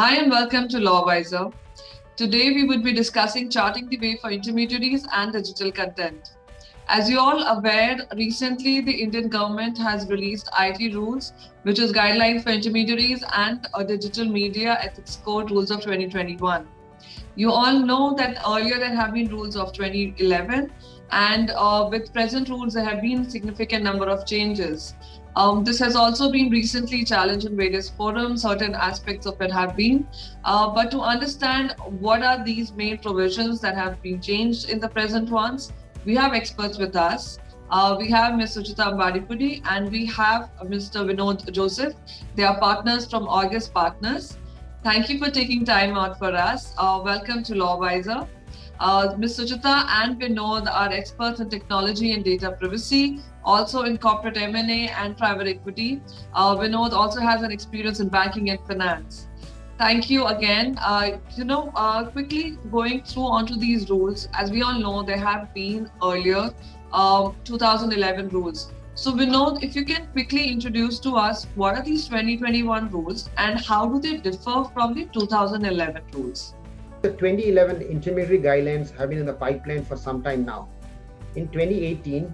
Hi and welcome to LawWiser. Today we would be discussing charting the way for intermediaries and digital content. As you all aware, recently the Indian government has released IT rules, which is guidelines for intermediaries and a digital media ethics code rules of 2021. You all know that earlier there have been rules of 2011, and with present rules there have been significant number of changes. This has also been recently challenged in various forums. Certain aspects of it have been, but to understand what are these main provisions that have been changed in the present ones, we have experts with us. We have Ms. Suchita Ambadipudi and we have Mr. Vinod Joseph. They are partners from August Partners. Thank you for taking time out for us. Welcome to LawWiser. Ms. Suchita and Vinod are experts in technology and data privacy, also in corporate M&A and private equity. Vinod also has an experience in banking and finance. Thank you again. Quickly going through onto these rules, as we all know, there have been earlier 2011 rules. So Vinod, if you can quickly introduce to us what are these 2021 rules and how do they differ from the 2011 rules? The 2011 intermediary guidelines have been in the pipeline for some time now. In 2018,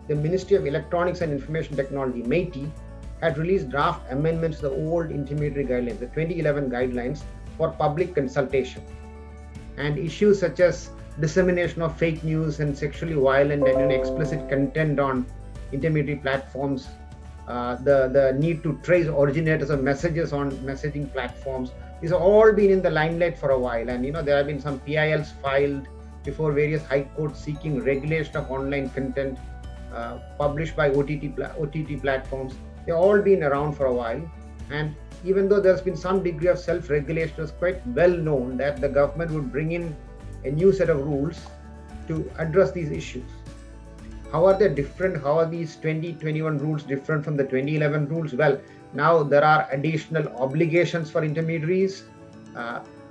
the Ministry of Electronics and Information Technology, MeitY, had released draft amendments to the old intermediary guidelines, the 2011 guidelines, for public consultation. And issues such as dissemination of fake news and sexually violent and explicit content on intermediary platforms, the need to trace originators of messages on messaging platforms, these have all been in the limelight for a while. And there have been some PILs filed before various high courts seeking regulation of online content published by OTT platforms. They've all been around for a while. And even though there's been some degree of self-regulation, it's quite well known that the government would bring in a new set of rules to address these issues. How are they different? How are these 2021 rules different from the 2011 rules? Well, now there are additional obligations for intermediaries.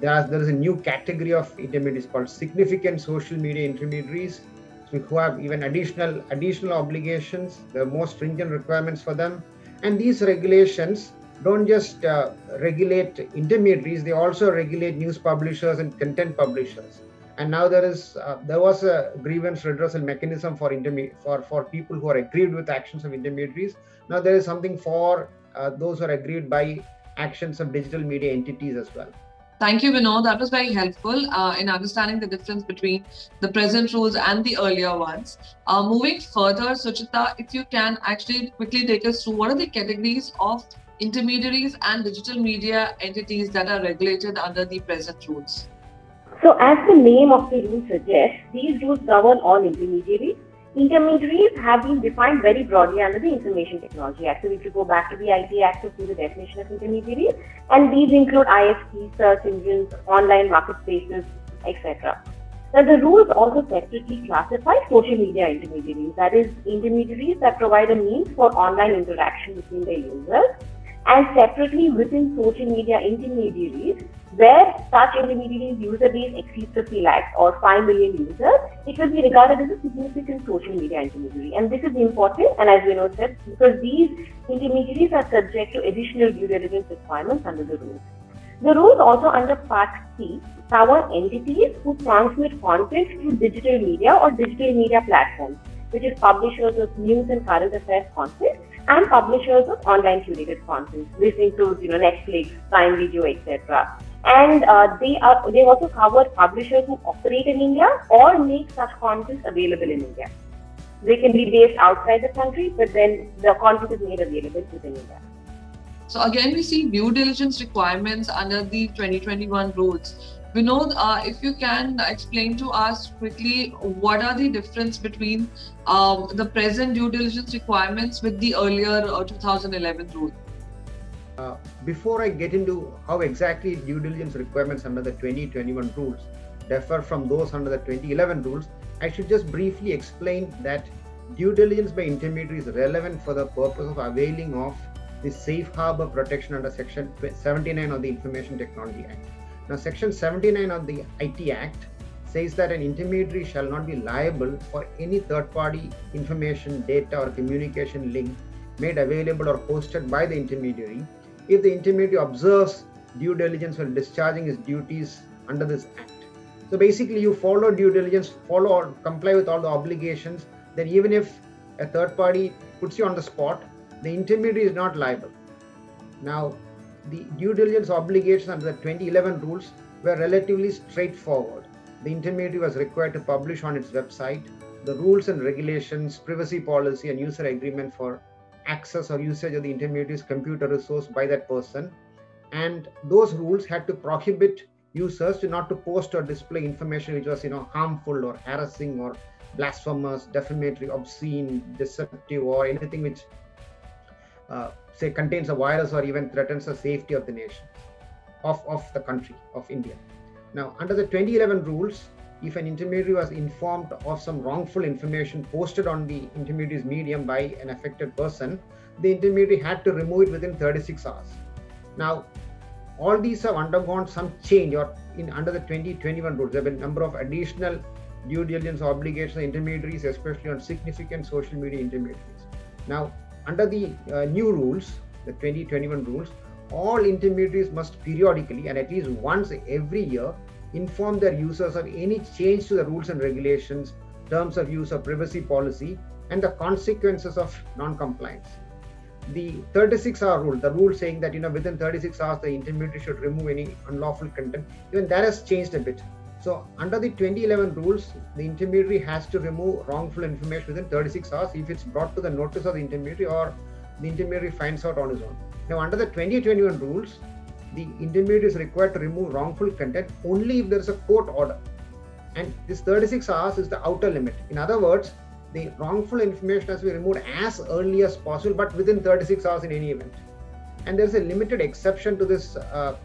There is a new category of intermediaries called significant social media intermediaries, who have even additional obligations. There are more stringent requirements for them. And these regulations don't just regulate intermediaries, they also regulate news publishers and content publishers. And now there was a grievance redressal mechanism for people who are aggrieved with actions of intermediaries. Now there is something for those who are aggrieved by actions of digital media entities as well. Thank you, Vinod. That was very helpful in understanding the difference between the present rules and the earlier ones. Moving further, Suchita, if you can actually quickly take us through what are the categories of intermediaries and digital media entities that are regulated under the present rules? So as the name of the rule suggests, these rules govern all intermediaries. Intermediaries have been defined very broadly under the Information Technology Act. So if you go back to the IT Act to see the definition of intermediaries, and these include ISPs, search engines, online marketplaces, etc. Now the rules also separately classify social media intermediaries, that is, intermediaries that provide a means for online interaction between the users, and separately within social media intermediaries, where such intermediaries user base exceeds 50 lakhs or 5 million users, it will be regarded as a significant social media intermediary. And this is important, and as Vinod said, because these intermediaries are subject to additional due diligence requirements under the rules. The rules also under Part C cover entities who transmit content through digital media or digital media platforms, which is publishers of news and current affairs content and publishers of online curated content. This includes, Netflix, Prime Video, etc. And they also cover publishers who operate in India or make such content available in India. They can be based outside the country, but then the content is made available within India. So again, we see due diligence requirements under the 2021 rules. Vinod, if you can explain to us quickly what are the difference between the present due diligence requirements with the earlier 2011 rule? Before I get into how exactly due diligence requirements under the 2021 rules differ from those under the 2011 rules, I should just briefly explain that due diligence by intermediaries is relevant for the purpose of availing of the safe harbor protection under Section 79 of the Information Technology Act. Now, Section 79 of the IT Act says that an intermediary shall not be liable for any third-party information, data, or communication link made available or hosted by the intermediary if the intermediary observes due diligence while discharging his duties under this act. So basically, you follow due diligence, follow or comply with all the obligations, then even if a third party puts you on the spot, the intermediary is not liable. Now, the due diligence obligations under the 2011 rules were relatively straightforward. The intermediary was required to publish on its website the rules and regulations, privacy policy, and user agreement for access or usage of the intermediary's computer resource by that person. And those rules had to prohibit users to not to post or display information which was harmful or harassing or blasphemous, defamatory, obscene, deceptive, or anything which say contains a virus or even threatens the safety of the nation, of the country of India. Now, under the 2011 rules, if an intermediary was informed of some wrongful information posted on the intermediary's medium by an affected person, the intermediary had to remove it within 36 hours. Now, all these have undergone some change, or under the 2021 rules, there have been a number of additional due diligence obligations of intermediaries, especially on significant social media intermediaries. Now, under the new rules, the 2021 rules, all intermediaries must periodically and at least once every year inform their users of any change to the rules and regulations, terms of use or privacy policy, and the consequences of non-compliance. The 36-hour rule, the rule saying that within 36 hours the intermediary should remove any unlawful content, even that has changed a bit. So under the 2011 rules, the intermediary has to remove wrongful information within 36 hours if it's brought to the notice of the intermediary or the intermediary finds out on his own. Now, under the 2021 rules, the intermediary is required to remove wrongful content only if there is a court order. And this 36 hours is the outer limit. In other words, the wrongful information has to be removed as early as possible, but within 36 hours in any event. And there's a limited exception to this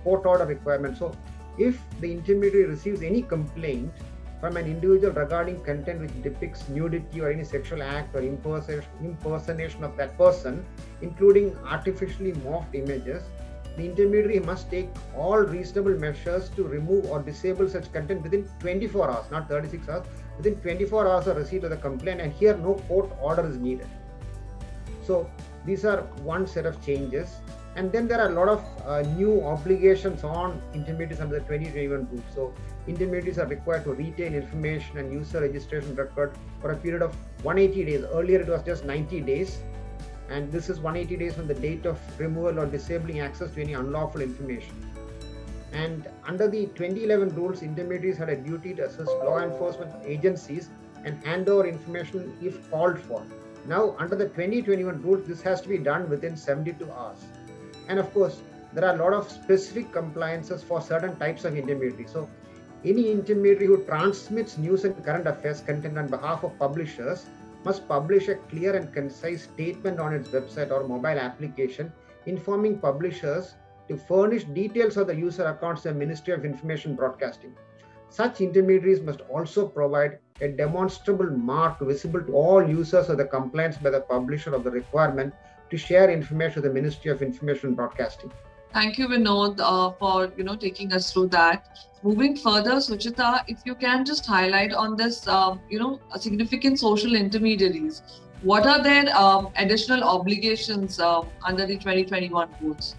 court order requirement. So if the intermediary receives any complaint from an individual regarding content which depicts nudity or any sexual act or impersonation of that person, including artificially morphed images, the intermediary must take all reasonable measures to remove or disable such content within 24 hours, not 36 hours, within 24 hours of receipt of the complaint, and here no court order is needed. So these are one set of changes. And then there are a lot of new obligations on intermediaries under the 2021 rules. So intermediaries are required to retain information and user registration record for a period of 180 days. Earlier it was just 90 days. And this is 180 days from the date of removal or disabling access to any unlawful information. And under the 2011 rules, intermediaries had a duty to assist law enforcement agencies and hand over information if called for. Now, under the 2021 rules, this has to be done within 72 hours. And of course, there are a lot of specific compliances for certain types of intermediaries. So, any intermediary who transmits news and current affairs content on behalf of publishers must publish a clear and concise statement on its website or mobile application informing publishers to furnish details of the user accounts to the Ministry of Information Broadcasting. Such intermediaries must also provide a demonstrable mark visible to all users of the compliance by the publisher of the requirement to share information with the Ministry of Information Broadcasting. Thank you, Vinod, for taking us through that. Moving further, Suchita, if you can just highlight on this, significant social intermediaries. What are their additional obligations under the 2021 rules?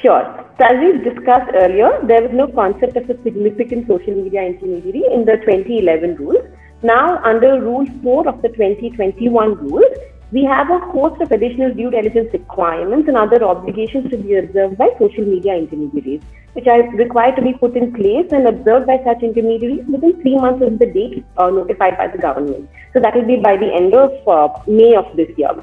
Sure. So as we discussed earlier, there was no concept of a significant social media intermediary in the 2011 rules. Now, under Rule 4 of the 2021 rules, we have a host of additional due diligence requirements and other obligations to be observed by social media intermediaries, which are required to be put in place and observed by such intermediaries within 3 months of the date notified by the government. So that will be by the end of May of this year.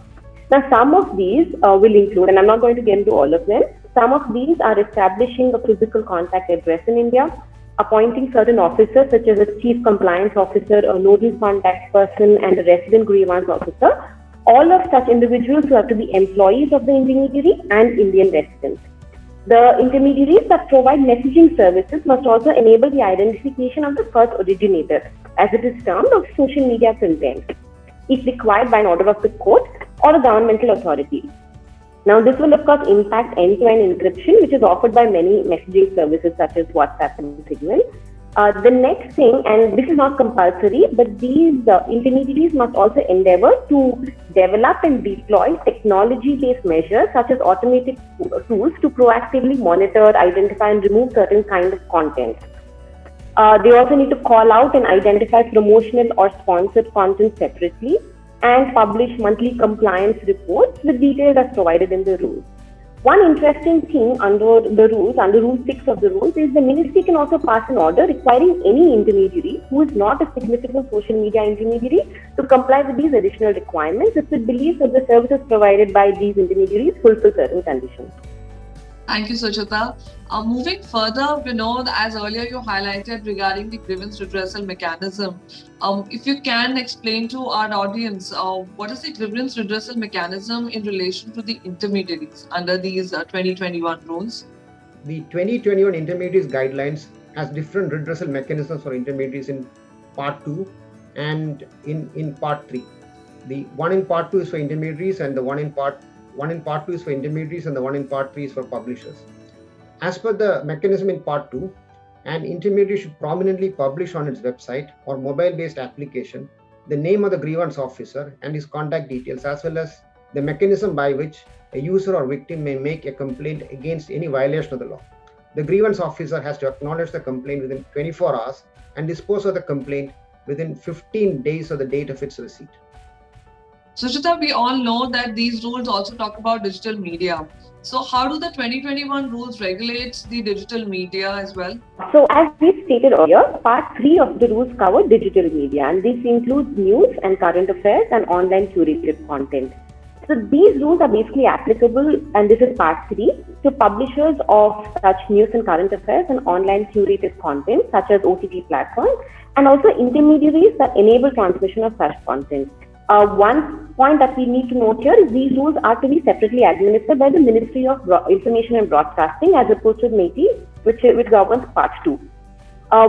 Now, some of these will include, and I'm not going to get into all of them, some of these are establishing a physical contact address in India, appointing certain officers such as a chief compliance officer, a nodal contact person, and a resident grievance officer. All of such individuals who have to be employees of the intermediary and Indian residents. The intermediaries that provide messaging services must also enable the identification of the first originator, as it is termed, of social media content, if required by an order of the court or a governmental authority. Now, this will of course impact end-to-end encryption, which is offered by many messaging services such as WhatsApp and Signal. The next thing, and this is not compulsory, but these intermediaries must also endeavor to develop and deploy technology-based measures such as automated tools to proactively monitor, identify, and remove certain kind of content. They also need to call out and identify promotional or sponsored content separately and publish monthly compliance reports with details as provided in the rules. One interesting thing under the rules, under Rule 6 of the rules, is the ministry can also pass an order requiring any intermediary who is not a significant social media intermediary to comply with these additional requirements if it believes that the services provided by these intermediaries fulfill certain conditions. Thank you, Suchita. Moving further, Vinod, as earlier you highlighted regarding the grievance redressal mechanism, if you can explain to our audience, what is the grievance redressal mechanism in relation to the intermediaries under these 2021 rules? The 2021 intermediaries guidelines has different redressal mechanisms for intermediaries in Part 2 and in Part 3. The one in Part 2 is for intermediaries, and the one in Part 2 is for intermediaries, and the one in Part 3 is for publishers. As per the mechanism in Part 2, an intermediary should prominently publish on its website or mobile-based application the name of the grievance officer and his contact details, as well as the mechanism by which a user or victim may make a complaint against any violation of the law. The grievance officer has to acknowledge the complaint within 24 hours and dispose of the complaint within 15 days of the date of its receipt. Suchita, we all know that these rules also talk about digital media. So how do the 2021 rules regulate the digital media as well? So as we stated earlier, Part 3 of the rules cover digital media, and this includes news and current affairs and online curated content. So these rules are basically applicable, and this is Part 3, to publishers of such news and current affairs and online curated content such as OTT platforms, and also intermediaries that enable transmission of such content. One point that we need to note here is these rules are to be separately administered by the Ministry of Information and Broadcasting as opposed to MeitY, which governs Part 2.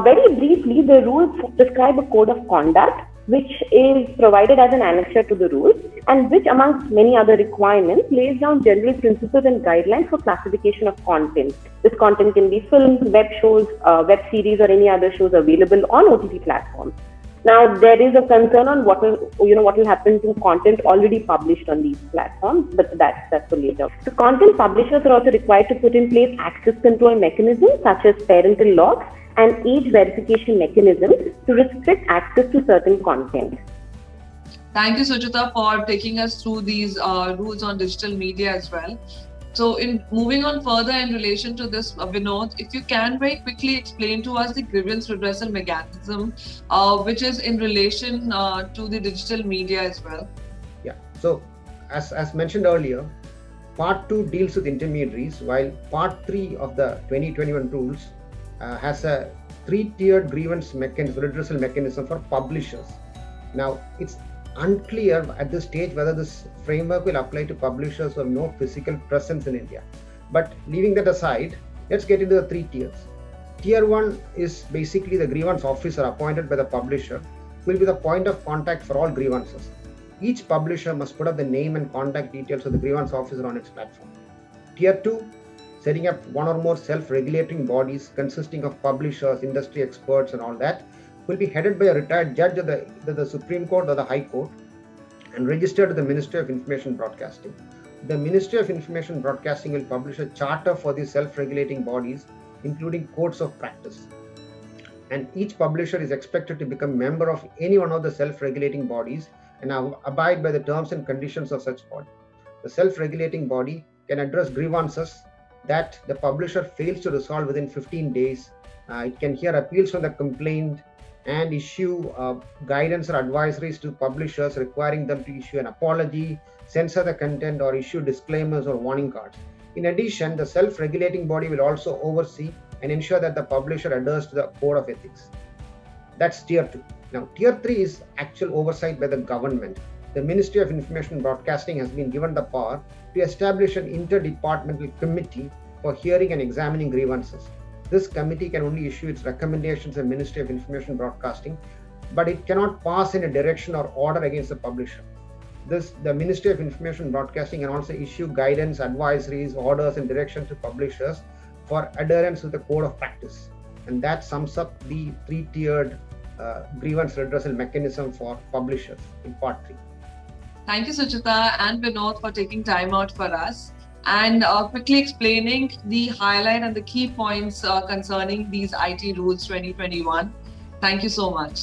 Very briefly, the rules prescribe a code of conduct which is provided as an annexure to the rules, and which, amongst many other requirements, lays down general principles and guidelines for classification of content. This content can be films, web shows, web series, or any other shows available on OTT platforms. Now, there is a concern on what will happen to content already published on these platforms, but that's for later. So, content publishers are also required to put in place access control mechanisms such as parental locks and age verification mechanisms to restrict access to certain content. Thank you, Suchita, for taking us through these rules on digital media as well. So, in moving on further in relation to this, Vinod, if you can very quickly explain to us the grievance redressal mechanism, which is in relation to the digital media as well. Yeah. So, as mentioned earlier, Part 2 deals with intermediaries, while Part 3 of the 2021 rules has a 3-tiered grievance redressal mechanism for publishers. Now, it's unclear at this stage whether this framework will apply to publishers who have no physical presence in India. But leaving that aside, let's get into the 3 tiers. Tier 1 is basically the grievance officer appointed by the publisher, who will be the point of contact for all grievances. Each publisher must put up the name and contact details of the grievance officer on its platform. Tier 2, setting up one or more self-regulating bodies consisting of publishers, industry experts, and all that, will be headed by a retired judge of the Supreme Court or the High Court and registered to the Ministry of Information Broadcasting. The Ministry of Information Broadcasting will publish a charter for these self-regulating bodies, including codes of practice. And each publisher is expected to become a member of any one of the self-regulating bodies and abide by the terms and conditions of such body. The self-regulating body can address grievances that the publisher fails to resolve within 15 days. It can hear appeals from the complaint and issue guidance or advisories to publishers requiring them to issue an apology, censor the content, or issue disclaimers or warning cards. In addition, the self-regulating body will also oversee and ensure that the publisher adheres to the code of ethics. That's Tier 2. Now, Tier 3 is actual oversight by the government. The Ministry of Information and Broadcasting has been given the power to establish an interdepartmental committee for hearing and examining grievances. This committee can only issue its recommendations to the Ministry of Information and Broadcasting, but it cannot pass any direction or order against the publisher. The Ministry of Information and Broadcasting can also issue guidance, advisories, orders, and directions to publishers for adherence with the code of practice. And that sums up the three-tiered grievance redressal mechanism for publishers in part 3. Thank you, Suchita and Vinod, for taking time out for us and quickly explaining the highlight and the key points concerning these IT rules 2021. Thank you so much.